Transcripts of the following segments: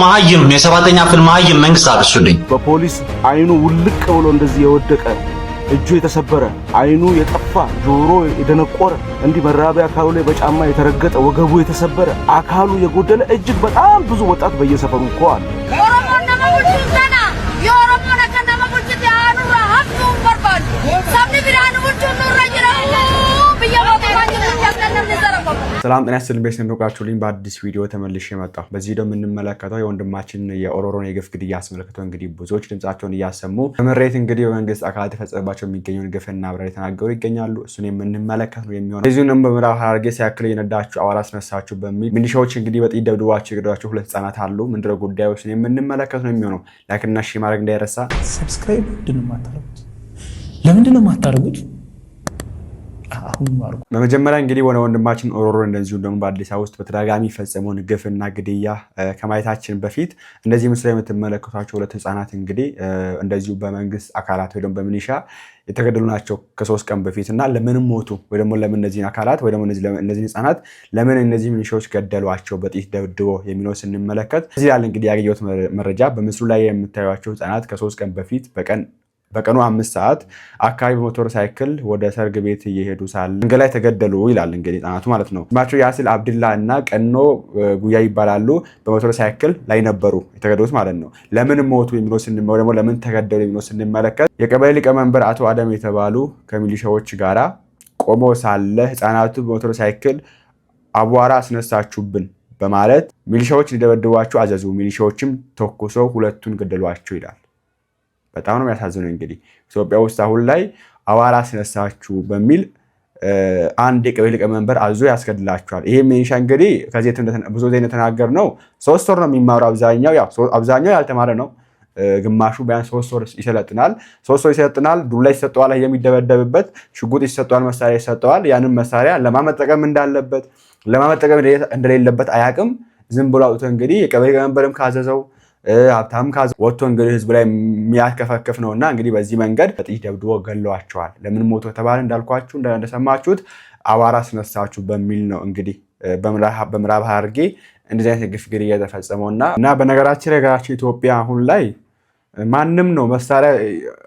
ማይም የሰባተኛ ክፍል ማይም መንግስት አቅሱልኝ በፖሊስ አይኑ ውልቅ ብሎ እንደዚህ የወደቀ እጁ የተሰበረ አይኑ የጠፋ ጆሮ የደነቆረ እንዲህ መራቢያ አካሉ ላይ በጫማ የተረገጠ ወገቡ የተሰበረ አካሉ የጎደለ እጅግ በጣም ብዙ ወጣት በየሰፈሩ እኮ አለ። ሰላም ጤና ይስጥልኝ በሰንዶቃችሁልኝ በአዲስ ቪዲዮ ተመልሼ መጣሁ። በዚህ ቪዲዮ የምንመለከተው የወንድማችን የኦሮሮን የግፍ ግድያ አስመልክቶ እንግዲህ ብዙዎች ድምጻቸውን እያሰሙ በመሬት እንግዲህ በመንግስት አካላት ተፈጸመባቸው የሚገኙን ግፍና አብራሪ ተናገሩ ይገኛሉ። እሱን የምንመለከት ነው የሚሆነው። እዚሁንም በምዕራብ ሐረርጌ ሳይክል የነዳችሁ አዋራ አስነሳችሁ በሚል ሚሊሻዎች እንግዲህ በጥይት ደብድበዋቸው የገደሏቸው ሁለት ህጻናት አሉ። ምንድነው ጉዳዩ? እሱን የምንመለከት ነው የሚሆነው። ላይክ እና ሼር ማድረግ እንዳይረሳ። ሰብስክራይብ ለምንድነው የማታደርጉት? በመጀመሪያ እንግዲህ ወንድማችን ኦሮሮ እንደዚሁ ደግሞ በአዲስ አበባ ውስጥ በተደጋጋሚ ፈጸመውን ግፍና ግድያ ከማየታችን በፊት እንደዚህ ምስል የምትመለከቷቸው ሁለት ህጻናት እንግዲህ እንደዚሁ በመንግስት አካላት ወይ ደግሞ በሚሊሻ የተገደሉ ናቸው ከ3 ቀን በፊት እና ለምን ሞቱ ወይ ደግሞ ለምን እነዚህ አካላት ወይ ደግሞ እነዚህ ህጻናት ለምን እነዚህ ሚሊሻዎች ገደሏቸው በጥይት ደብድቦ የሚለው ስንመለከት እዚህ ያለ እንግዲህ ያገኘሁት መረጃ በምስሉ ላይ የምታዩቸው ህጻናት ከ3 ቀን በፊት በቀኑ 5 ሰዓት አካባቢ በሞተር ሳይክል ወደ ሰርግ ቤት እየሄዱ ሳለ መንገድ ላይ ተገደሉ ይላል እንግዲህ ህጻናቱ ማለት ነው። ስማቸው ያሲል አብድላ እና ቀኖ ጉያ ይባላሉ። በሞተር ሳይክል ላይ ነበሩ የተገደሉት ማለት ነው። ለምን ሞቱ የሚለው ስንመለከት ደግሞ ለምን ተገደሉ የሚለው ስንመለከት የቀበሌ ሊቀመንበር አቶ አደም የተባሉ ከሚሊሻዎች ጋራ ቆመው ሳለ ህጻናቱ በሞተር ሳይክል አቧራ አስነሳችሁብን በማለት ሚሊሻዎች ሊደበድቧቸው አዘዙ። ሚሊሻዎችም ተኩሰው ሁለቱን ገደሏቸው ይላል። በጣም ነው የሚያሳዝነው። እንግዲህ ኢትዮጵያ ውስጥ አሁን ላይ አዋራ አስነሳችሁ በሚል አንድ የቀበሌ ሊቀመንበር አዞ ያስገድላቸዋል። ይሄ ሚሊሻ እንግዲህ ከዚህ ብዙ ጊዜ እንደተናገር ነው 3 ወር ነው የሚማረው። አብዛኛው ያልተማረ ነው። ግማሹ ቢያንስ 3 ወር ይሰለጥናል። 3 ወር ይሰለጥናል። ዱላ ይሰጠዋል፣ የሚደበደብበት ሽጉጥ ይሰጠዋል፣ መሳሪያ ይሰጠዋል። ያንን መሳሪያ ለማመጠቀም እንዳለበት ለማመጠቀም እንደሌለበት አያውቅም። ዝም ብሎ አውጥቶ እንግዲህ የቀበሌ ሊቀመንበርም ካዘዘው ሀብታም ካዝ ወጥቶ እንግዲህ ህዝብ ላይ የሚያከፈክፍ ነውና እንግዲህ በዚህ መንገድ በጥይት ደብድቦ ገለዋቸዋል። ለምን ሞቶ ተባለ? እንዳልኳችሁ እንደሰማችሁት አዋራ አስነሳችሁ በሚል ነው እንግዲህ በምዕራብ ሐረርጌ እንደዚህ አይነት ግፍ ግድያ የተፈጸመውና በነገራችን ላይ ሀገራችን ኢትዮጵያ አሁን ላይ ማንም ነው መሳሪያ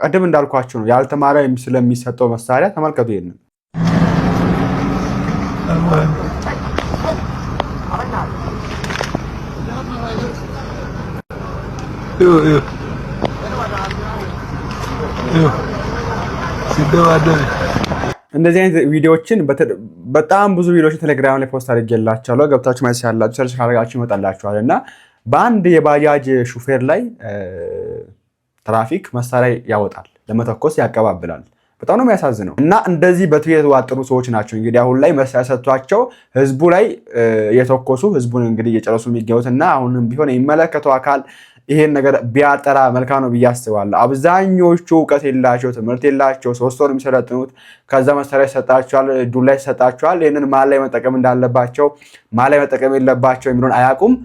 ቀደም እንዳልኳችሁ ነው ያልተማረ ስለሚሰጠው መሳሪያ ተመልከቱ። ይሄንን እንደዚህ አይነት ቪዲዮዎችን በጣም ብዙ ቪዲዮዎችን ቴሌግራም ላይ ፖስት አድርጌላችኋለሁ። ገብታችሁ ማየት ያላችሁ ሰርች ካደረጋችሁ ይመጣላችኋል። እና በአንድ የባጃጅ ሹፌር ላይ ትራፊክ መሳሪያ ያወጣል፣ ለመተኮስ ያቀባብላል። በጣም ነው የሚያሳዝነው። እና እንደዚህ በትዕቢት የተዋጠሩ ሰዎች ናቸው እንግዲህ አሁን ላይ መሳሪያ ሰጥቷቸው ህዝቡ ላይ የተኮሱ ህዝቡን እንግዲህ እየጨረሱ የሚገኙት። እና አሁንም ቢሆን የሚመለከተው አካል ይሄን ነገር ቢያጠራ መልካም ነው ብዬ አስባለሁ። አብዛኞቹ እውቀት የላቸው፣ ትምህርት የላቸው፣ 3 ወር የሚሰለጥኑት ከዛ መሳሪያ ይሰጣቸዋል፣ ዱላ ይሰጣቸዋል። ይሄንን ማን ላይ መጠቀም እንዳለባቸው ማን ላይ መጠቀም የለባቸው የሚሉን አያውቁም።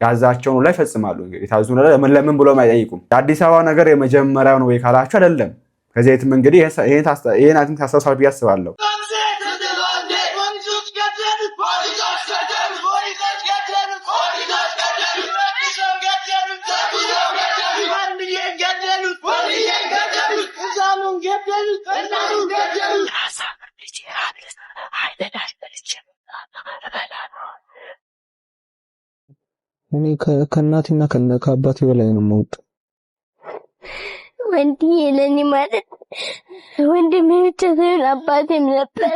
ያዛቸውን ላይ ይፈጽማሉ። እንግዲህ ታዙ ለምን ብሎም አይጠይቁም። የአዲስ አበባ ነገር የመጀመሪያው ነው ወይ ካላችሁ አይደለም። ከዚህም እንግዲህ ይሄን አትን ታስተሳሰብ ብዬ አስባለሁ። እኔ ከእናቴና ከአባቴ በላይ ነው የምወጣው። ወንድሜ ለኔ ማለት ወንድሜ ብቻ ሳይሆን አባቴም ነበር።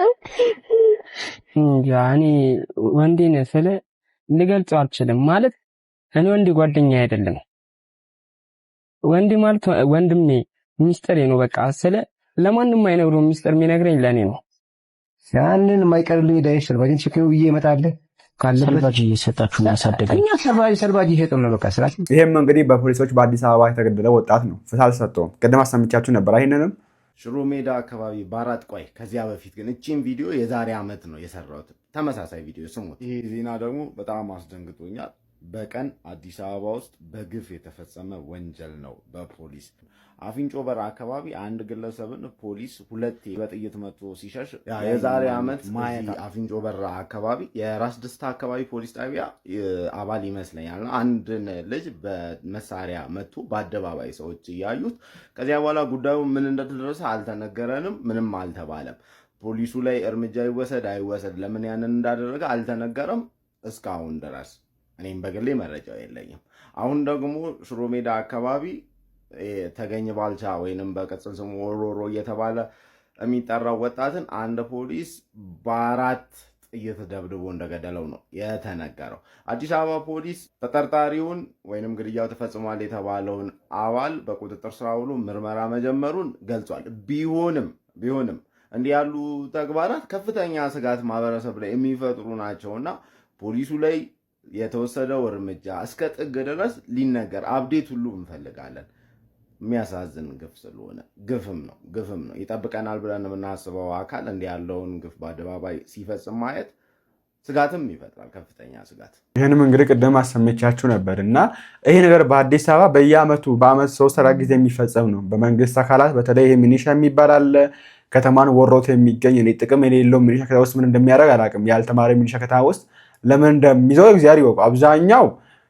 ያኔ ወንዴን ስለ ልገልጸው አልችልም። ማለት እኔ ወንድ ጓደኛ አይደለም። ወንድ ማለት ወንድሜ ሚስጥሬ ነው። በቃ ስለ ለማንም አይነግረው ሚስጥር የሚነግረኝ ለኔ ነው። ያንን የማይቀርልኝ ዳይሽ ባጅን ቸከው ብዬ እመጣለሁ። ካልሰልባጂ እየሰጣችሁ ያሳደገ እኛ ሰልባጂ ይሄጠው ነው በቃ ስራት። ይሄም እንግዲህ በፖሊሶች በአዲስ አበባ የተገደለ ወጣት ነው። ፍትህ አልሰጠውም። ቅድም አሰምቻችሁ ነበር። አይነንም ሽሮ ሜዳ አካባቢ ባራት ቆይ። ከዚያ በፊት ግን እቺን ቪዲዮ የዛሬ ዓመት ነው የሰራሁት። ተመሳሳይ ቪዲዮ ስሙት። ይሄ ዜና ደግሞ በጣም አስደንግጦኛል። በቀን አዲስ አበባ ውስጥ በግፍ የተፈጸመ ወንጀል ነው በፖሊስ። አፍንጮ በር አካባቢ አንድ ግለሰብን ፖሊስ ሁለቴ በጥይት መቶ ሲሸሽ የዛሬ ዓመት ማየት አፍንጮ በር አካባቢ የራስ ደስታ አካባቢ ፖሊስ ጣቢያ አባል ይመስለኛል አንድን ልጅ በመሳሪያ መቶ በአደባባይ ሰዎች እያዩት ከዚያ በኋላ ጉዳዩ ምን እንደተደረሰ አልተነገረንም፣ ምንም አልተባለም። ፖሊሱ ላይ እርምጃ ይወሰድ አይወሰድ ለምን ያንን እንዳደረገ አልተነገረም እስካሁን ድረስ። እኔም በግሌ መረጃው የለኝም። አሁን ደግሞ ሽሮ ሜዳ አካባቢ ተገኝ ባልቻ ወይንም በቅጽል ስሙ ወሮሮ እየተባለ የሚጠራው ወጣትን አንድ ፖሊስ በ4 ጥይት ደብድቦ እንደገደለው ነው የተነገረው። አዲስ አበባ ፖሊስ ተጠርጣሪውን ወይንም ግድያው ተፈጽሟል የተባለውን አባል በቁጥጥር ስር አውሎ ምርመራ መጀመሩን ገልጿል። ቢሆንም እንዲህ ያሉ ተግባራት ከፍተኛ ስጋት ማህበረሰብ ላይ የሚፈጥሩ ናቸውና ፖሊሱ ላይ የተወሰደው እርምጃ እስከ ጥግ ድረስ ሊነገር አብዴት ሁሉ እንፈልጋለን። የሚያሳዝን ግፍ ስለሆነ ግፍም ነው ይጠብቀናል ብለን የምናስበው አካል እንዲህ ያለውን ግፍ በአደባባይ ሲፈጽም ማየት ስጋትም ይፈጥራል፣ ከፍተኛ ስጋት። ይህንም እንግዲህ ቅድም አሰምቻችሁ ነበር እና ይሄ ነገር በአዲስ አበባ በአመት 3 ጊዜ የሚፈጸም ነው በመንግስት አካላት። በተለይ ይሄ ሚኒሻ የሚባል አለ ከተማን ወሮት የሚገኝ ጥቅም የሌለው ሚኒሻ ከተማ ውስጥ ምን እንደሚያደርግ አላውቅም። ያልተማረ ሚኒሻ ከተማ ውስጥ ለምን እንደሚይዘው እግዚአብሔር ይወቁ። አብዛኛው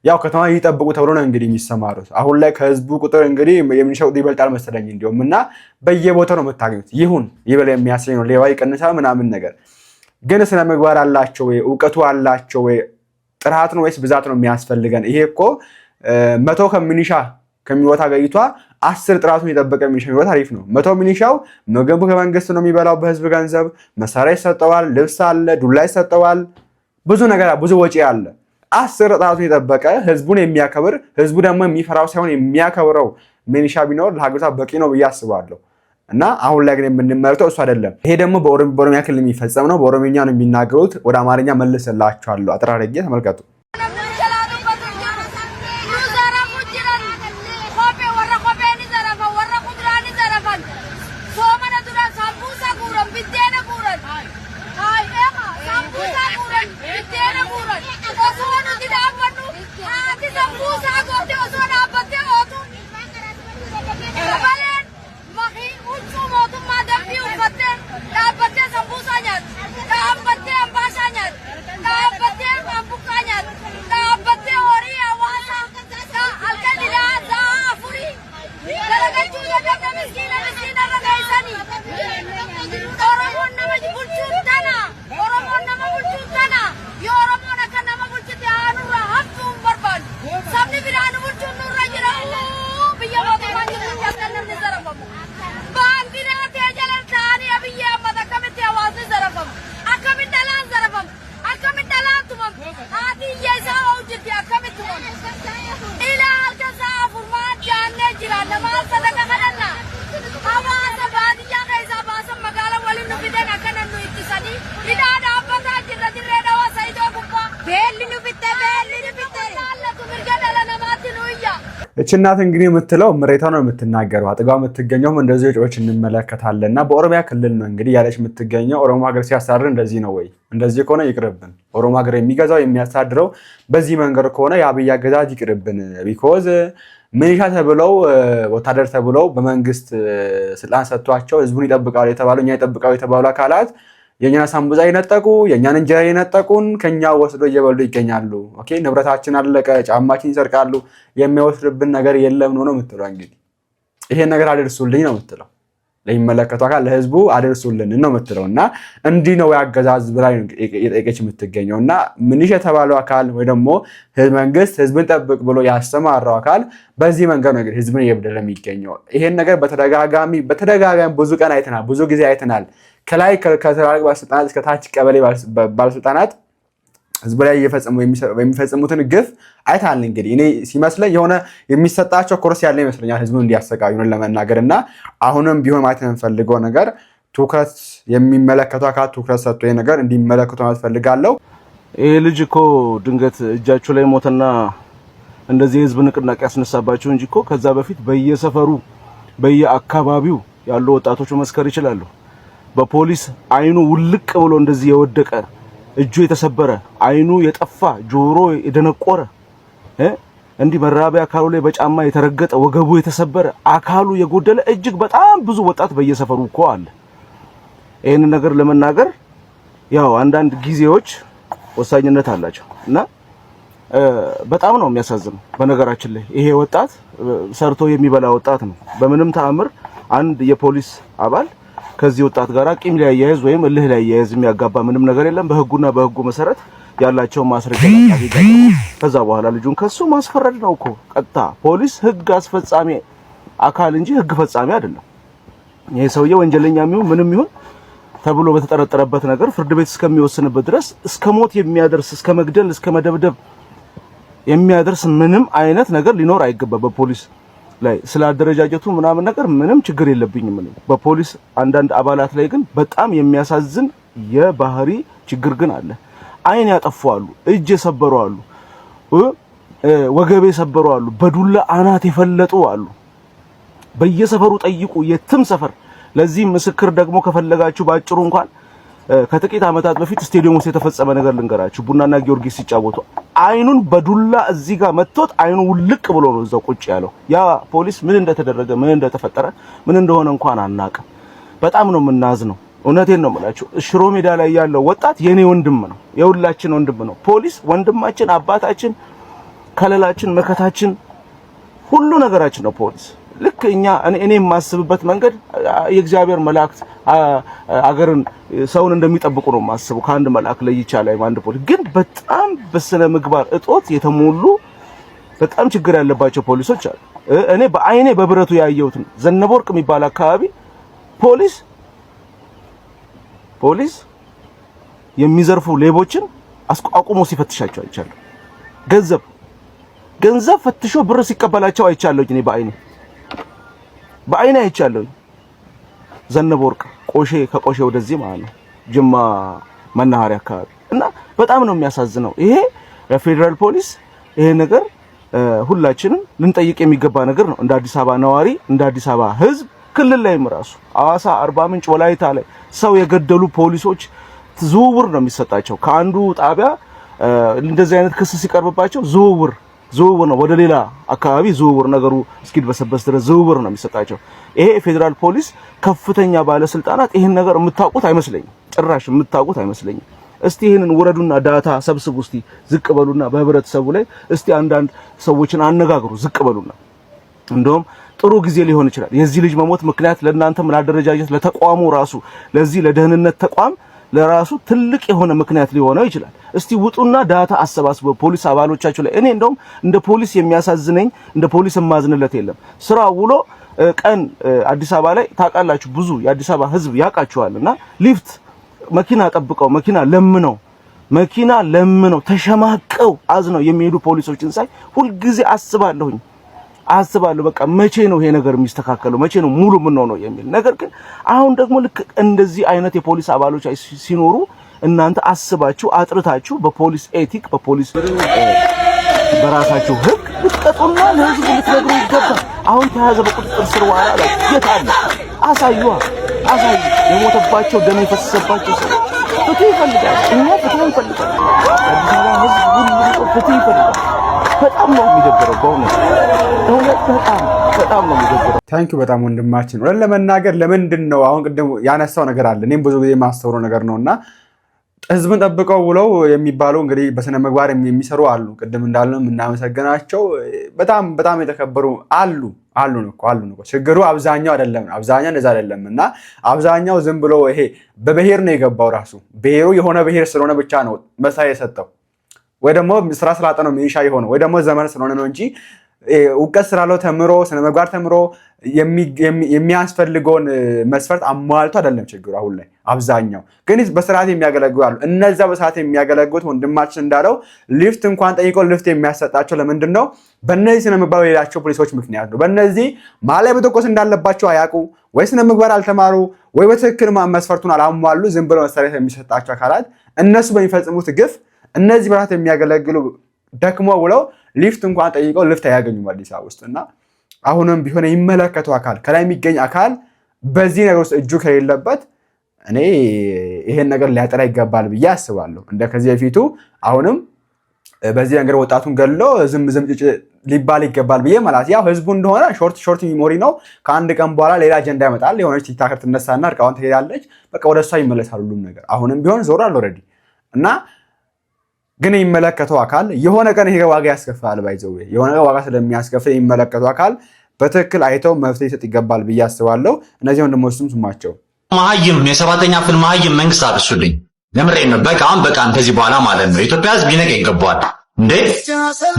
ያው ከተማ ይጠብቁ ተብሎ ነው እንግዲህ የሚሰማሩት። አሁን ላይ ከህዝቡ ቁጥር እንግዲህ የሚኒሻ ቁጥር ይበልጣል መሰለኝ እንዲሁም እና በየቦታው ነው የምታገኙት። ይሁን ይበል የሚያሰኝ ነው፣ ሌባ ይቀንሳል ምናምን ነገር። ግን ስነ ምግባር አላቸው ወይ እውቀቱ አላቸው ወይ ጥራት ነው ወይስ ብዛት ነው የሚያስፈልገን? ይሄ እኮ 100 ከሚኒሻ ከሚወጣ ገይቷ 10 ጥራቱን የጠበቀ ሚኒሻ የሚወጣ አሪፍ ነው። 100 ሚኒሻው ምግቡ ከመንግስት ነው የሚበላው በህዝብ ገንዘብ፣ መሳሪያ ይሰጠዋል፣ ልብስ አለ፣ ዱላ ይሰጠዋል፣ ብዙ ነገር ብዙ ወጪ አለ። 10 ጥራቱን የጠበቀ ህዝቡን የሚያከብር ህዝቡ ደግሞ የሚፈራው ሳይሆን የሚያከብረው ሚኒሻ ቢኖር ለሀገሪቷ በቂ ነው ብዬ አስባለሁ። እና አሁን ላይ ግን የምንመለከተው እሱ አይደለም። ይሄ ደግሞ በኦሮሚያ ክልል የሚፈጸም ነው። በኦሮሚኛ ነው የሚናገሩት። ወደ አማርኛ መልስላችኋለሁ። አጥራ አድርጌ ተመልከቱ። እቺ እናት እንግዲህ የምትለው ምሬታው ነው የምትናገረው። አጥጋው የምትገኘው እንደዚህ ወጪዎች እንመለከታለንና በኦሮሚያ ክልል ነው እንግዲህ ያለች የምትገኘው። ኦሮሞ ሀገር ሲያሳድር እንደዚህ ነው ወይ? እንደዚህ ከሆነ ይቅርብን። ኦሮሞ ሀገር የሚገዛው የሚያሳድረው በዚህ መንገድ ከሆነ የአብይ አገዛዝ ይቅርብን። ቢኮዝ ሚኒሻ ተብለው ወታደር ተብለው በመንግስት ስልጣን ሰጥቷቸው ህዝቡን ይጠብቃሉ የተባሉ እኛ ይጠብቃሉ የተባሉ አካላት የኛን ሳምቡዛ ይነጠቁ፣ የኛን እንጀራ ይነጠቁን፣ ከኛ ወስዶ እየበሉ ይገኛሉ። ኦኬ ንብረታችን አለቀ፣ ጫማችን ይሰርቃሉ፣ የሚወስድብን ነገር የለም ነው የምትለው። እንግዲህ ይሄን ነገር አድርሱልኝ ነው የምትለው። ለሚመለከቱ አካል ለህዝቡ አድርሱልን ነው የምትለውና እንዲህ ነው ያገዛዝ ብላ የጠየቀች የምትገኘውና ምንሽ የተባለው አካል ወይ ደግሞ መንግስት ህዝብን ጠብቅ ብሎ ያስተማረው አካል በዚህ መንገድ ነው እንግዲህ ህዝብን እየበደለ የሚገኘው። ይሄን ነገር በተደጋጋሚ ብዙ ቀን አይተናል፣ ብዙ ጊዜ አይተናል። ከላይ ከትላልቅ ባለስልጣናት እስከ ታች ቀበሌ ባለስልጣናት ህዝብ ላይ የሚፈጽሙትን ግፍ አይተናል። እንግዲህ እኔ ሲመስለኝ የሆነ የሚሰጣቸው ኮርስ ያለ ይመስለኛል ህዝቡን እንዲያሰቃዩ ነው ለመናገርና አሁንም ቢሆን ማለት የምፈልገው ነገር ትኩረት የሚመለከቱ አካል ትኩረት ሰጥቶ ይሄ ነገር እንዲመለከቱ ማለት ፈልጋለሁ። ይሄ ልጅ እኮ ድንገት እጃቸው ላይ ሞተና እንደዚህ ህዝብ ንቅናቄ ያስነሳባቸው እንጂ እኮ ከዛ በፊት በየሰፈሩ በየአካባቢው ያሉ ወጣቶች መስከር ይችላሉ። በፖሊስ አይኑ ውልቅ ብሎ እንደዚህ የወደቀ እጁ የተሰበረ አይኑ የጠፋ ጆሮ የደነቆረ እንዲህ መራቢያ አካሉ ላይ በጫማ የተረገጠ ወገቡ የተሰበረ አካሉ የጎደለ እጅግ በጣም ብዙ ወጣት በየሰፈሩ እኮ አለ። ይሄን ነገር ለመናገር ያው አንዳንድ ጊዜዎች ወሳኝነት አላቸው እና በጣም ነው የሚያሳዝነው። በነገራችን ላይ ይሄ ወጣት ሰርቶ የሚበላ ወጣት ነው። በምንም ተአምር አንድ የፖሊስ አባል ከዚህ ወጣት ጋር ቂም ሊያያይዝ ወይም እልህ ሊያያይዝ የሚያጋባ ምንም ነገር የለም። በህጉ መሰረት ያላቸው ማስረጃ ታገኛለህ። ከዛ በኋላ ልጁን ከሱ ማስፈረድ ነው እኮ ቀጥታ። ፖሊስ ህግ አስፈጻሚ አካል እንጂ ህግ ፈጻሚ አይደለም። ይሄ ሰውዬ ወንጀለኛ የሚሆን ምንም ይሁን ተብሎ በተጠረጠረበት ነገር ፍርድ ቤት እስከሚወስንበት ድረስ እስከ ሞት የሚያደርስ እስከ መግደል እስከ መደብደብ የሚያደርስ ምንም አይነት ነገር ሊኖር አይገባም። በፖሊስ ላይ ስለ አደረጃጀቱ ምናምን ነገር ምንም ችግር የለብኝም። በፖሊስ አንዳንድ አባላት ላይ ግን በጣም የሚያሳዝን የባህሪ ችግር ግን አለ። አይን ያጠፉ አሉ፣ እጅ የሰበሩ አሉ፣ ወገብ የሰበሩ አሉ፣ በዱላ አናት የፈለጡ አሉ። በየሰፈሩ ጠይቁ፣ የትም ሰፈር። ለዚህ ምስክር ደግሞ ከፈለጋችሁ ባጭሩ እንኳን ከጥቂት ዓመታት በፊት ስቴዲየም ውስጥ የተፈጸመ ነገር ልንገራችሁ። ቡናና ጊዮርጊስ ሲጫወቱ አይኑን በዱላ እዚህ ጋር መጥቶት አይኑ ውልቅ ብሎ ነው እዛው ቁጭ ያለው። ያ ፖሊስ ምን እንደተደረገ ምን እንደተፈጠረ ምን እንደሆነ እንኳን አናውቅም። በጣም ነው የምናዝነው። እውነቴን ነው የምላችሁ። ሽሮ ሜዳ ላይ ያለው ወጣት የኔ ወንድም ነው፣ የሁላችን ወንድም ነው። ፖሊስ ወንድማችን፣ አባታችን፣ ከለላችን፣ መከታችን፣ ሁሉ ነገራችን ነው ፖሊስ። ልክ እኔ የማስብበት መንገድ የእግዚአብሔር መላእክት አገርን ሰውን እንደሚጠብቁ ነው የማስበው። ከአንድ መልአክ ለይቻ ላይ አንድ ፖሊስ ግን በጣም በስነ ምግባር እጦት የተሞሉ በጣም ችግር ያለባቸው ፖሊሶች አሉ። እኔ በአይኔ በብረቱ ያየሁት ዘነበወርቅ የሚባል አካባቢ ፖሊስ የሚዘርፉ ሌቦችን አቁሞ ሲፈትሻቸው አይቻለሁ። ገንዘብ ፈትሾ ብር ሲቀበላቸው አይቻለሁ። እኔ በአይኔ አይቻለሁ። ዘነበወርቅ ቆሼ፣ ከቆሼ ወደዚህ ማለት ነው ጅማ መናኸሪያ አካባቢ እና በጣም ነው የሚያሳዝነው። ይሄ የፌደራል ፖሊስ ይሄ ነገር ሁላችንም ልንጠይቅ የሚገባ ነገር ነው። እንደ አዲስ አበባ ነዋሪ፣ እንደ አዲስ አበባ ህዝብ፣ ክልል ላይም ራሱ ሐዋሳ፣ አርባ ምንጭ፣ ወላይታ ላይ ሰው የገደሉ ፖሊሶች ዝውውር ነው የሚሰጣቸው። ከአንዱ ጣቢያ እንደዚህ አይነት ክስ ሲቀርብባቸው ዝውውር ነው ወደ ሌላ አካባቢ ዝውውር፣ ነገሩ እስኪድበሰበስ ድረስ ዝውውር ነው የሚሰጣቸው። ይሄ ፌደራል ፖሊስ ከፍተኛ ባለስልጣናት ይሄን ነገር የምታውቁት አይመስለኝም፣ ጭራሽ የምታውቁት አይመስለኝም። እስቲ ይሄንን ወረዱና ዳታ ሰብስቡ፣ እስቲ ዝቅ በሉና በህብረተሰቡ ላይ እስቲ አንዳንድ ሰዎችን አነጋግሩ፣ ዝቅ በሉና። እንደውም ጥሩ ጊዜ ሊሆን ይችላል የዚህ ልጅ መሞት ምክንያት ለእናንተም ለአደረጃጀት ለተቋሙ ራሱ ለዚህ ለደህንነት ተቋም ለራሱ ትልቅ የሆነ ምክንያት ሊሆነው ይችላል። እስቲ ውጡና ዳታ አሰባስቡ ፖሊስ አባሎቻችሁ ላይ። እኔ እንደውም እንደ ፖሊስ የሚያሳዝነኝ እንደ ፖሊስ የማዝንለት የለም። ስራ ውሎ ቀን አዲስ አበባ ላይ ታውቃላችሁ፣ ብዙ የአዲስ አበባ ህዝብ ያውቃችኋልና ሊፍት መኪና ጠብቀው መኪና ለምነው ተሸማቀው አዝነው የሚሄዱ ፖሊሶችን ሳይ ሁልጊዜ አስባለሁ በቃ መቼ ነው ይሄ ነገር የሚስተካከለው? መቼ ነው ሙሉ ምን ነው የሚል ነገር። ግን አሁን ደግሞ ልክ እንደዚህ አይነት የፖሊስ አባሎች ሲኖሩ እናንተ አስባችሁ አጥርታችሁ በፖሊስ ኤቲክ በፖሊስ በራሳችሁ ህግ ልትቀጡና ለህዝቡ ልትነግሩ ይገባል። አሁን ተያዘ በቁጥጥር ስር ዋላ ላይ የት አለ? አሳዩ። የሞተባቸው ደም የፈሰሰባቸው ሰው ፍትህ ይፈልጋል። እኛ ፍትህ እንፈልጋለን። አዲስ አበባ ህዝብ ሁሉ ፍትህ ይፈልጋል። በጣም ነው የሚደብረው በእውነት በጣም ነው የሚደብረው። ታንኪዩ በጣም ወንድማችን። ወለ ለመናገር ለምንድን ነው አሁን ቅድም ያነሳው ነገር አለ። እኔም ብዙ ጊዜ ማስተውለው ነገር ነውና ህዝብን ጠብቀው ውለው የሚባሉ እንግዲህ በስነ ምግባር የሚሰሩ አሉ። ቅድም እንዳልነው የምናመሰግናቸው በጣም የተከበሩ አሉ እኮ። ችግሩ አብዛኛው እንደዛ አይደለምና አብዛኛው ዝም ብሎ ይሄ በብሔር ነው የገባው። ራሱ ብሔሩ የሆነ ብሔር ስለሆነ ብቻ ነው መሳሪያ የሰጠው፣ ወይ ደግሞ ስራ ስላጠ ነው ሚሊሻ የሆነው፣ ወይ ደግሞ ዘመን ስለሆነ ነው እንጂ እውቀት ስላለው ተምሮ ስነ ምግባር ተምሮ የሚያስፈልገውን መስፈርት አሟልቶ አይደለም ችግሩ። አሁን ላይ አብዛኛው ግን በስርዓት የሚያገለግሉ አሉ። እነዛ በስርዓት የሚያገለግሉት ወንድማችን እንዳለው ሊፍት እንኳን ጠይቀው ሊፍት የሚያሰጣቸው ለምንድን ነው? በእነዚህ ስነ ምግባር የሌላቸው ፖሊሶች ምክንያት ነው። በእነዚህ ማላይ በተቆስ እንዳለባቸው አያውቁ፣ ወይ ስነ ምግባር አልተማሩ፣ ወይ በትክክል መስፈርቱን አላሟሉ። ዝም ብለው መሳሪያ የሚሰጣቸው አካላት እነሱ በሚፈጽሙት ግፍ እነዚህ በስርዓት የሚያገለግሉ ደክሞ ውለው ሊፍት እንኳን ጠይቀው ሊፍት አያገኙም አዲስ አበባ ውስጥ። እና አሁንም ቢሆን የሚመለከተው አካል ከላይ የሚገኝ አካል በዚህ ነገር ውስጥ እጁ ከሌለበት እኔ ይሄን ነገር ሊያጠራ ይገባል ብዬ አስባለሁ። እንደ ከዚህ በፊቱ አሁንም በዚህ ነገር ወጣቱን ገሎ ዝም ሊባል ይገባል ብዬ ማለት ያው ህዝቡ እንደሆነ ሾርት ሚሞሪ ነው። ከአንድ ቀን በኋላ ሌላ አጀንዳ ያመጣል። የሆነች ቲክታከር ትነሳና እርቃውን ትሄዳለች። በቃ ወደሷ ይመለሳል ሁሉም ነገር። አሁንም ቢሆን ዞራል ኦልሬዲ እና ግን የሚመለከተው አካል የሆነ ቀን ይሄ ዋጋ ያስከፍላል። ባይዘው የሆነ ዋጋ ስለሚያስከፍል የሚመለከተው አካል በትክክል አይተው መፍትሄ ይሰጥ ይገባል ብዬ አስባለሁ። እነዚህ ወንድሞችም ስማቸው መሀይም የሰባተኛ ክፍል መሀይም መንግስት አብሱልኝ። ለምሬን ነው። በቃም ከዚህ በኋላ ማለት ነው ኢትዮጵያ ህዝብ ሊነቃ ይገባዋል። እንዴ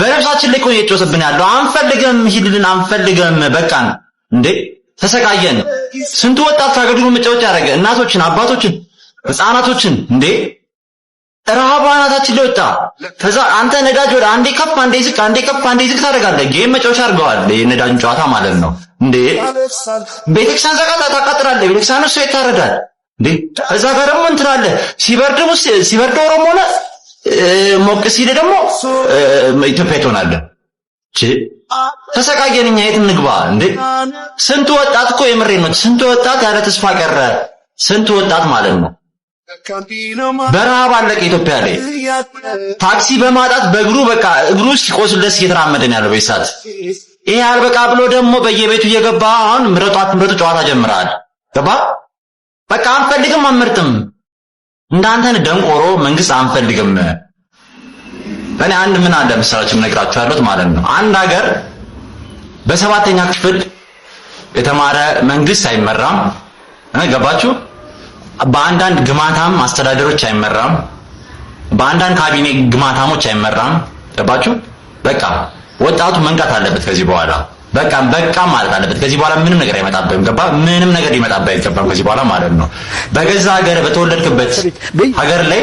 በነፍሳችን ላይ ቆይ እየጮሰብን ያለው አንፈልግም፣ ሂድልን አንፈልግም፣ በቃን። እንዴ ተሰቃየን። ስንቱ ወጣት ታገዱን መጫወቻ ያደረገ እናቶችን፣ አባቶችን፣ ህፃናቶችን እንዴ ረሃብ አናታችን ላይ ወጣ። ከዛ አንተ ነዳጅ ወደ አንዴ ከፍ አንዴ ዝቅ አንዴ ከፍ አንዴ ዝቅ ታደርጋለህ። ጌም መጫወቻ አድርገዋል የነዳጅን ጨዋታ ማለት ነው። እንዴ ቤተክርስቲያን ዘጋታ ታቃጥላለህ። ቤተክርስቲያን እሱ ይታረዳል። እንዴ እዛ ጋር ደግሞ እንትን አለ። ሲበርድ ኦሮሞ ሆነ ሞቅ ሲል ደግሞ ኢትዮጵያ ትሆናለህ። ተሰቃየን እኛ የት እንግባ እንዴ? ስንቱ ወጣት እኮ የምሬን ነው። ስንቱ ወጣት ያለ ተስፋ ቀረ። ስንቱ ወጣት ማለት ነው በረሃብ አለቀ ኢትዮጵያ ላይ ታክሲ በማጣት በእግሩ በቃ እግሩ እስኪቆስልለት እየተራመደን ያለው በይሳት። ይሄ አልበቃ ብሎ ደግሞ በየቤቱ እየገባ አሁን ምረጡ ጨዋታ ጀምራል። ገባ በቃ አንፈልግም አንመርጥም። እንዳንተን ደንቆሮ መንግስት አንፈልግም። እኔ አንድ ምን አለ መሰላችሁ ነግራችሁ ያሉት ማለት ነው አንድ ሀገር በሰባተኛ ክፍል የተማረ መንግስት አይመራም። ገባችሁ? በአንዳንድ ግማታም አስተዳደሮች አይመራም። በአንዳንድ ካቢኔ ግማታሞች አይመራም። ገባችሁ? በቃ ወጣቱ መንቃት አለበት ከዚህ በኋላ በቃ ማለት አለበት። ከዚህ በኋላ ምንም ነገር አይመጣብህም። ገባ? ምንም ነገር ሊመጣብህ አይገባም ከዚህ በኋላ ማለት ነው። በገዛ ሀገር በተወለድክበት ሀገር ላይ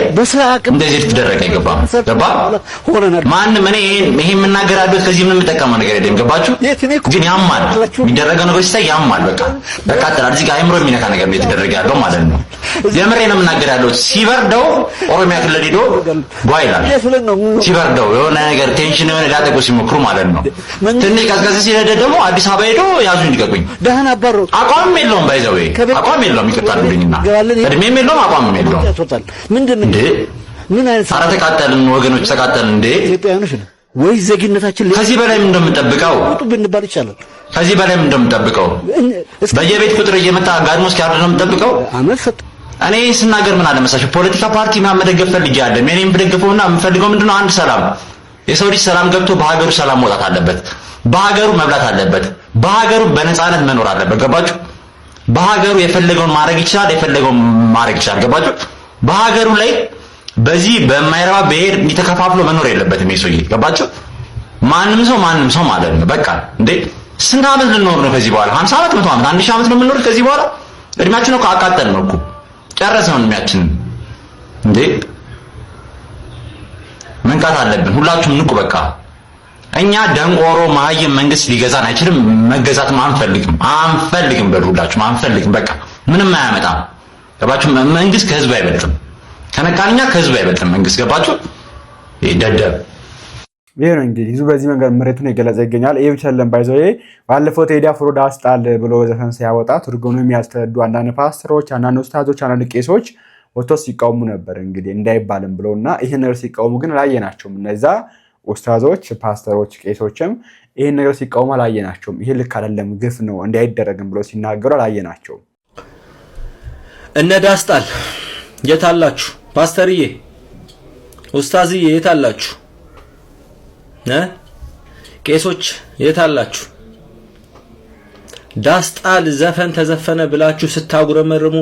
እንደዚህ ልትደረግ አይገባም። ገባ? ማንም እኔ ይሄ የምናገር ያሉት ከዚህ ምንም የምጠቀመው ነገር የለም። ገባችሁ? ግን ያማል፣ የሚደረገው ነገር ሲታይ ያማል። በቃ ጥላ እዚህ ጋር አይምሮ የሚነካ ነገር ነው የተደረገ ያለው ማለት ነው። የምሬ ነው የምናገር ያለው። ሲበርደው ኦሮሚያ ክልል ሄዶ ጓ ይላል። ሲበርደው የሆነ ነገር ቴንሽን የሆነ ሊያጠቁ ሲሞክሩ ማለት ነው። ትንሽ ቀዝቀዝ ሲል ደግሞ አዲስ አበባ ሄዶ ያዙኝ ልቀቁኝ። ደህና አባሮ አቋም የለውም። ባይዘው አቋም የለውም። ይቀጣሉልኝና እድሜም የለውም አቋምም የለውም። ምንድነው እንዴ? ምን አይነት ኧረ ተቃጠልን ወገኖች ተቃጠልን እንዴ? ኢትዮጵያውያኖች ነው ወይ ዜግነታችን ከዚህ በላይ ምን እንደምጠብቀው ብንባል ይቻላል። ከዚህ በላይ ምን እንደምጠብቀው በየቤት ቁጥር እየመጣ ጋድሞ እስኪያርድ ነው የምጠብቀው። እኔ ስናገር ምን አለ መሰለሽ ፖለቲካ ፓርቲ ማመደገፍ ፈልጌ አይደለም። እኔ የምደግፈውና የምፈልገው ምንድነው አንድ ሰላም። የሰው ልጅ ሰላም ገብቶ በሀገሩ ሰላም መውጣት አለበት። በሀገሩ መብላት አለበት። በሀገሩ በነፃነት መኖር አለበት። ገባችሁ? በሀገሩ የፈለገውን ማድረግ ይችላል። የፈለገውን ማድረግ ይችላል። ገባችሁ? በሀገሩ ላይ በዚህ በማይረባ ብሔር ተከፋፍሎ መኖር የለበትም። ይሄ ገባችሁ? ማንም ሰው ማለት ነው። በቃ እንዴ ስንት ዓመት ልንኖር ነው ከዚህ በኋላ? 50 ዓመት፣ 100 ዓመት፣ 1000 ዓመት ነው የምንኖር ከዚህ በኋላ? እድሜያችን እኮ አቃጠል ነው እኮ ጨረስነው እድሜያችንን። እንዴ መንቃት አለብን። ሁላችሁም ንቁ። በቃ እኛ ደንቆሮ መሀይም መንግስት ሊገዛን አይችልም። መገዛትም አንፈልግም በሉ ሁላችሁም አንፈልግም። በቃ ምንም አያመጣም። ገባችሁ? መንግስት ከህዝብ አይበልጥም። ከነቃንኛ ከህዝብ አይበልጥም መንግስት። ገባችሁ? ይደደብ ይሄ ነው እንግዲህ ህዝቡ በዚህ መንገድ መሬቱን የገለጸ ይገኛል። ይሄ ብቻ አይደለም። ባይዘው ባለፈው ቴዲ አፍሮ ዳስጣል ብሎ ዘፈን ሲያወጣ ትርጉሙን የሚያስተረዱ አንዳንድ ፓስተሮች፣ አንዳንድ ኡስታዞች፣ አንዳንድ ቄሶች ወጥተው ሲቃወሙ ነበር እንግዲህ እንዳይባልም ብለውና ይሄን ነገር ሲቃወሙ ግን አላየናቸውም። እነዛ ኡስታዞች፣ ፓስተሮች፣ ቄሶችም ይሄን ነገር ሲቃወሙ አላየናቸውም። ይሄ ልክ አይደለም ግፍ ነው እንዳይደረግም ብለው ሲናገሩ አላየናቸውም። እነ ዳስጣል የታላችሁ? ፓስተርዬ፣ ኡስታዝዬ የታላችሁ? ቄሶች የታላችሁ? ዳስጣል ዘፈን ተዘፈነ ብላችሁ ስታጉረመርሙ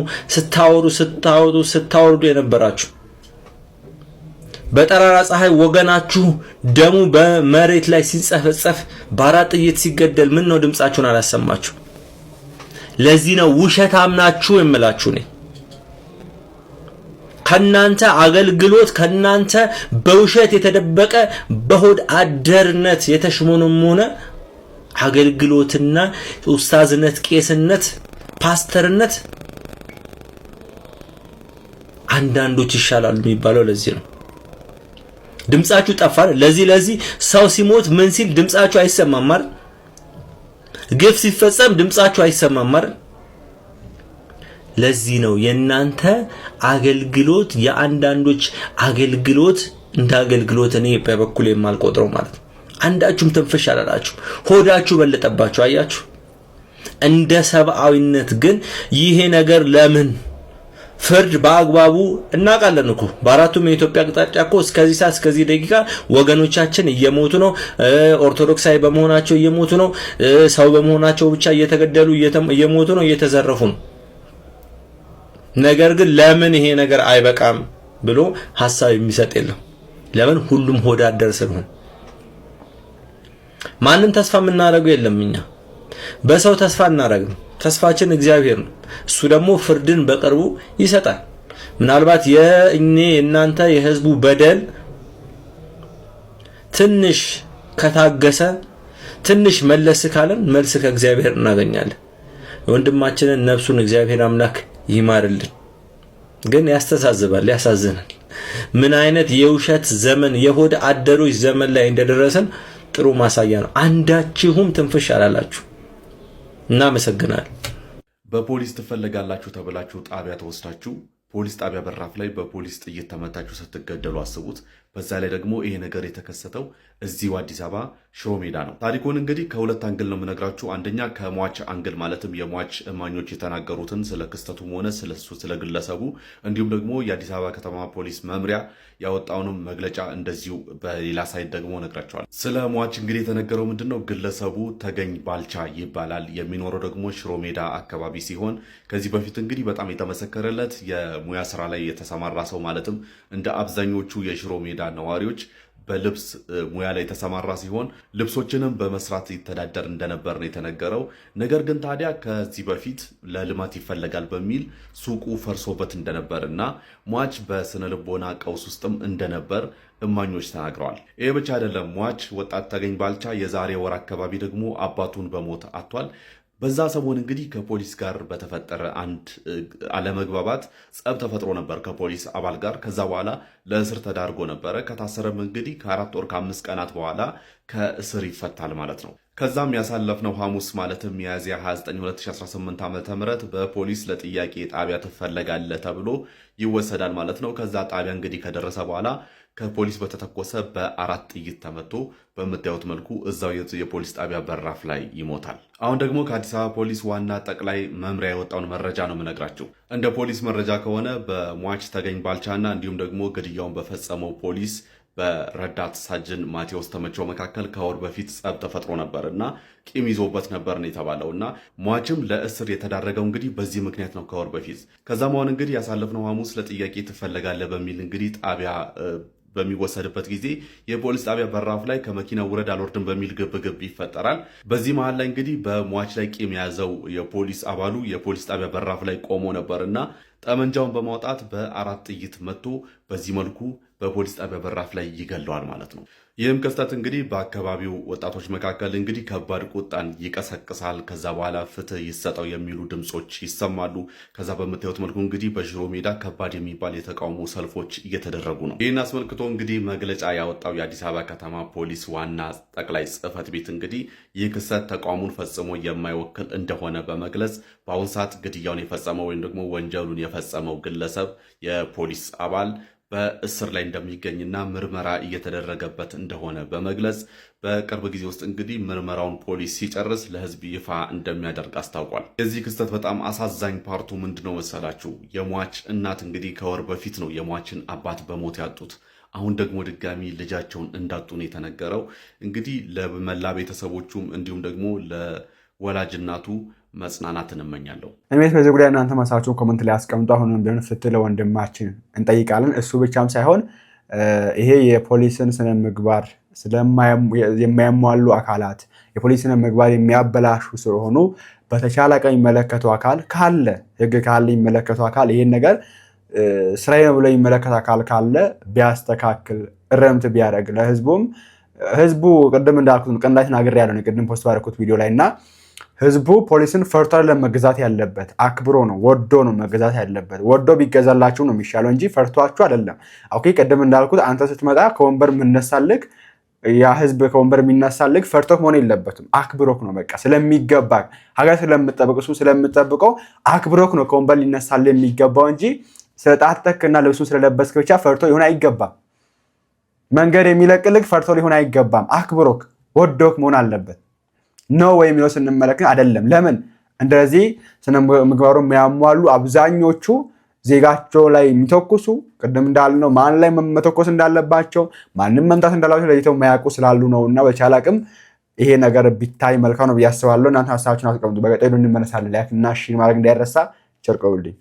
ስታወሩ የነበራችሁ በጠራራ ፀሐይ ወገናችሁ ደሙ በመሬት ላይ ሲንጸፈጸፍ በአራት ጥይት ሲገደል ምን ነው ድምጻችሁን አላሰማችሁ? ለዚህ ነው ውሸታም ናችሁ የምላችሁ። እኔ ከናንተ አገልግሎት ከናንተ በውሸት የተደበቀ በሆድ አደርነት የተሽሞነሞነ አገልግሎትና ኡስታዝነት፣ ቄስነት፣ ፓስተርነት አንዳንዶች ይሻላሉ የሚባለው ለዚህ ነው። ድምጻችሁ ጠፋል። ለዚህ ሰው ሲሞት ምን ሲል ድምጻችሁ አይሰማም አይደል? ግፍ ሲፈጸም ድምጻችሁ አይሰማም አይደል? ለዚህ ነው የናንተ አገልግሎት የአንዳንዶች አገልግሎት እንደ አገልግሎት እኔ በበኩል የማልቆጥረው ማለት ነው። አንዳችሁም ትንፍሽ አላላችሁ፣ ሆዳችሁ በለጠባችሁ። አያችሁ። እንደ ሰብአዊነት ግን ይሄ ነገር ለምን ፍርድ በአግባቡ እናውቃለን እኮ በአራቱም የኢትዮጵያ አቅጣጫ እኮ እስከዚህ ሰዓት እስከዚህ ደቂቃ ወገኖቻችን እየሞቱ ነው። ኦርቶዶክሳዊ በመሆናቸው እየሞቱ ነው። ሰው በመሆናቸው ብቻ እየተገደሉ እየሞቱ ነው፣ እየተዘረፉ ነው። ነገር ግን ለምን ይሄ ነገር አይበቃም ብሎ ሐሳብ የሚሰጥ የለም። ለምን? ሁሉም ሆዳደር ስለሆነ ማንም ተስፋ የምናደርገው የለም። እኛ በሰው ተስፋ እናደርግም። ተስፋችን እግዚአብሔር ነው። እሱ ደግሞ ፍርድን በቅርቡ ይሰጣል። ምናልባት የእኔ እናንተ የህዝቡ በደል ትንሽ ከታገሰ ትንሽ መለስ ካለን መልስ ከእግዚአብሔር እናገኛለን። ወንድማችንን ነፍሱን እግዚአብሔር አምላክ ይማርልን። ግን ያስተሳዝባል፣ ያሳዝናል። ምን አይነት የውሸት ዘመን የሆድ አደሮች ዘመን ላይ እንደደረሰን ጥሩ ማሳያ ነው። አንዳችሁም ትንፍሽ አላላችሁ። እናመሰግናለን። በፖሊስ ትፈለጋላችሁ ተብላችሁ ጣቢያ ተወስዳችሁ ፖሊስ ጣቢያ በራፍ ላይ በፖሊስ ጥይት ተመታችሁ ስትገደሉ አስቡት። በዛ ላይ ደግሞ ይሄ ነገር የተከሰተው እዚሁ አዲስ አበባ ሽሮ ሜዳ ነው። ታሪኩን እንግዲህ ከሁለት አንግል ነው የምነግራችሁ። አንደኛ ከሟች አንግል ማለትም የሟች እማኞች የተናገሩትን ስለ ክስተቱም ሆነ ስለ ግለሰቡ፣ እንዲሁም ደግሞ የአዲስ አበባ ከተማ ፖሊስ መምሪያ ያወጣውንም መግለጫ እንደዚሁ በሌላ ሳይድ ደግሞ ነግራቸዋል። ስለ ሟች እንግዲህ የተነገረው ምንድነው? ግለሰቡ ተገኝ ባልቻ ይባላል። የሚኖረው ደግሞ ሽሮ ሜዳ አካባቢ ሲሆን ከዚህ በፊት እንግዲህ በጣም የተመሰከረለት የሙያ ስራ ላይ የተሰማራ ሰው ማለትም እንደ አብዛኞቹ የሽሮ ሜዳ ነዋሪዎች በልብስ ሙያ ላይ የተሰማራ ሲሆን ልብሶችንም በመስራት ይተዳደር እንደነበር ነው የተነገረው። ነገር ግን ታዲያ ከዚህ በፊት ለልማት ይፈለጋል በሚል ሱቁ ፈርሶበት እንደነበር እና ሟች በስነ ልቦና ቀውስ ውስጥም እንደነበር እማኞች ተናግረዋል። ይህ ብቻ አይደለም። ሟች ወጣት ተገኝ ባልቻ የዛሬ ወር አካባቢ ደግሞ አባቱን በሞት አጥቷል። በዛ ሰሞን እንግዲህ ከፖሊስ ጋር በተፈጠረ አንድ አለመግባባት ጸብ ተፈጥሮ ነበር ከፖሊስ አባል ጋር። ከዛ በኋላ ለእስር ተዳርጎ ነበረ። ከታሰረም እንግዲህ ከ4 ወር ከ5 ቀናት በኋላ ከእስር ይፈታል ማለት ነው። ከዛም ያሳለፍነው ሐሙስ ማለትም ሚያዝያ 29 2018 ዓ.ም በፖሊስ ለጥያቄ ጣቢያ ትፈለጋለህ ተብሎ ይወሰዳል ማለት ነው። ከዛ ጣቢያ እንግዲህ ከደረሰ በኋላ ከፖሊስ በተተኮሰ በ4 ጥይት ተመቶ በምታዩት መልኩ እዛው የፖሊስ ጣቢያ በራፍ ላይ ይሞታል። አሁን ደግሞ ከአዲስ አበባ ፖሊስ ዋና ጠቅላይ መምሪያ የወጣውን መረጃ ነው የምነግራችሁ። እንደ ፖሊስ መረጃ ከሆነ በሟች ተገኝ ባልቻና እንዲሁም ደግሞ ግድያውን በፈጸመው ፖሊስ በረዳት ሳጅን ማቴዎስ ተመቸው መካከል ከወር በፊት ጸብ ተፈጥሮ ነበር እና ቂም ይዞበት ነበር ነው የተባለው እና ሟችም ለእስር የተዳረገው እንግዲህ በዚህ ምክንያት ነው ከወር በፊት። ከዛም አሁን እንግዲህ ያሳለፍነው ሐሙስ ለጥያቄ ትፈለጋለህ በሚል እንግዲህ ጣቢያ በሚወሰድበት ጊዜ የፖሊስ ጣቢያ በራፍ ላይ ከመኪና ውረድ አልወርድም በሚል ግብግብ ይፈጠራል። በዚህ መሃል ላይ እንግዲህ በሟች ላይ ቂም የያዘው የፖሊስ አባሉ የፖሊስ ጣቢያ በራፍ ላይ ቆሞ ነበርና ጠመንጃውን በማውጣት በ4 ጥይት መቶ በዚህ መልኩ በፖሊስ ጣቢያ በራፍ ላይ ይገለዋል ማለት ነው። ይህም ክስተት እንግዲህ በአካባቢው ወጣቶች መካከል እንግዲህ ከባድ ቁጣን ይቀሰቅሳል። ከዛ በኋላ ፍትህ ይሰጠው የሚሉ ድምፆች ይሰማሉ። ከዛ በምታዩት መልኩ እንግዲህ በሽሮ ሜዳ ከባድ የሚባል የተቃውሞ ሰልፎች እየተደረጉ ነው። ይህን አስመልክቶ እንግዲህ መግለጫ ያወጣው የአዲስ አበባ ከተማ ፖሊስ ዋና ጠቅላይ ጽሕፈት ቤት እንግዲህ ይህ ክስተት ተቃውሞን ፈጽሞ የማይወክል እንደሆነ በመግለጽ በአሁን ሰዓት ግድያውን የፈጸመው ወይም ደግሞ ወንጀሉን የፈጸመው ግለሰብ የፖሊስ አባል በእስር ላይ እንደሚገኝና ምርመራ እየተደረገበት እንደሆነ በመግለጽ በቅርብ ጊዜ ውስጥ እንግዲህ ምርመራውን ፖሊስ ሲጨርስ ለሕዝብ ይፋ እንደሚያደርግ አስታውቋል። የዚህ ክስተት በጣም አሳዛኝ ፓርቱ ምንድነው መሰላችሁ? የሟች እናት እንግዲህ ከወር በፊት ነው የሟችን አባት በሞት ያጡት። አሁን ደግሞ ድጋሚ ልጃቸውን እንዳጡ ነው የተነገረው። እንግዲህ ለመላ ቤተሰቦቹም እንዲሁም ደግሞ ለወላጅ እናቱ መጽናናትን እመኛለሁ። እኔስ በዚህ ጉዳይ እናንተ ማሳችሁን ኮሜንት ላይ አስቀምጡ። አሁንም ቢሆን ፍትህ ለወንድማችን እንጠይቃለን። እሱ ብቻም ሳይሆን ይሄ የፖሊስን ስነ ምግባር የማያሟሉ አካላት የፖሊስ ስነ ምግባር የሚያበላሹ ስለሆኑ በተቻለ ቀን የሚመለከተው አካል ካለ ህግ ካለ የሚመለከተው አካል ይሄን ነገር ስራዬ ነው ብሎ የሚመለከት አካል ካለ ቢያስተካክል እረምት ቢያደርግ ለህዝቡም ህዝቡ ቅድም እንዳልኩት ቀንዳሽ ናገር ያለው ነው ቅድም ፖስት ባደረኩት ቪዲዮ ላይ እና ህዝቡ ፖሊስን ፈርቶ ለመገዛት ያለበት አክብሮ ነው ወዶ ነው መገዛት ያለበት። ወዶ ቢገዛላችሁ ነው የሚሻለው እንጂ ፈርቷችሁ አይደለም። ኦኬ ቅድም እንዳልኩት አንተ ስትመጣ ከወንበር የምነሳልክ ያ ህዝብ ከወንበር የሚነሳልክ ፈርቶክ መሆን የለበትም። አክብሮክ ነው በቃ ስለሚገባ ሀገር ስለምትጠብቅ እሱ ስለምትጠብቀው አክብሮክ ነው ከወንበር ሊነሳል የሚገባው እንጂ ስለጣጠቅና ልብሱን ስለለበስክ ብቻ ፈርቶ ይሆን አይገባም። መንገድ የሚለቅልክ ፈርቶ ሊሆን አይገባም። አክብሮክ ወዶክ መሆን አለበት ነው ወይ የሚለው ስንመለከት አይደለም። ለምን እንደዚህ ስነ ምግባሩ የሚያሟሉ አብዛኞቹ ዜጋቸው ላይ የሚተኩሱ ቅድም እንዳልነው ማን ላይ መተኮስ እንዳለባቸው ማንንም መምታት እንዳለባቸው ለይተው የማያውቁ ስላሉ ነውና በቻለ አቅም ይሄ ነገር ቢታይ መልካም ነው ብዬ አስባለሁ። እናንተ ሐሳባችሁን አስቀምጡ። በቀጣዩ እንመለሳለን። ላይክ እና ሼር ማድረግ እንዳይረሳ። ቸር ቆዩልኝ።